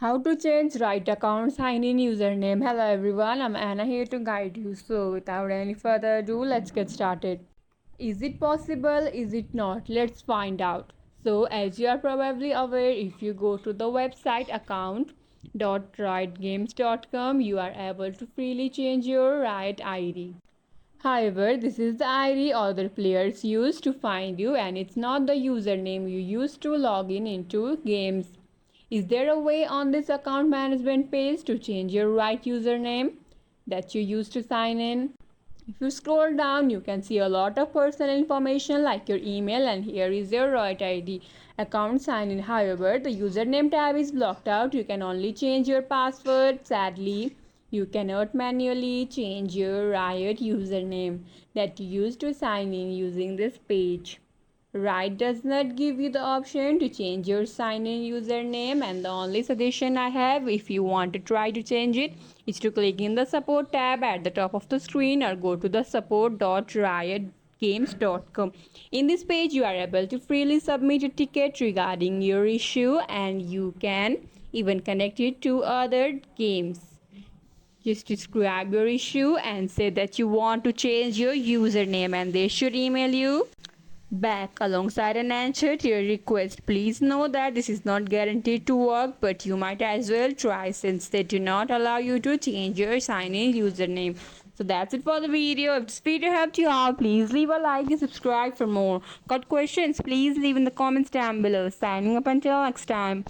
How to change Riot account sign in username. Hello everyone, I'm Anna here to guide you. So without any further ado, let's get started. Is it possible? Is it not? Let's find out. So as you are probably aware, if you go to the website account.riotgames.com, you are able to freely change your Riot ID. However, this is the ID other players use to find you and it's not the username you use to log in into games. Is there a way on this account management page to change your right username that you use to sign in? If you scroll down, you can see a lot of personal information like your email, and here is your Riot ID account sign in. However, the username tab is blocked out. You can only change your password. Sadly, you cannot manually change your Riot username that you use to sign in using this page. Riot does not give you the option to change your sign in username, and the only suggestion I have if you want to try to change it is to click in the support tab at the top of the screen or go to the support.riotgames.com. In this page, you are able to freely submit a ticket regarding your issue and you can even connect it to other games. Just describe your issue and say that you want to change your username and they should email you back alongside an answer to your request. Please know that this is not guaranteed to work, but you might as well try since they do not allow you to change your sign-in username. So that's it for the video. If this video helped you out, please leave a like and subscribe for more. Got questions? Please leave in the comments down below. Signing up until next time.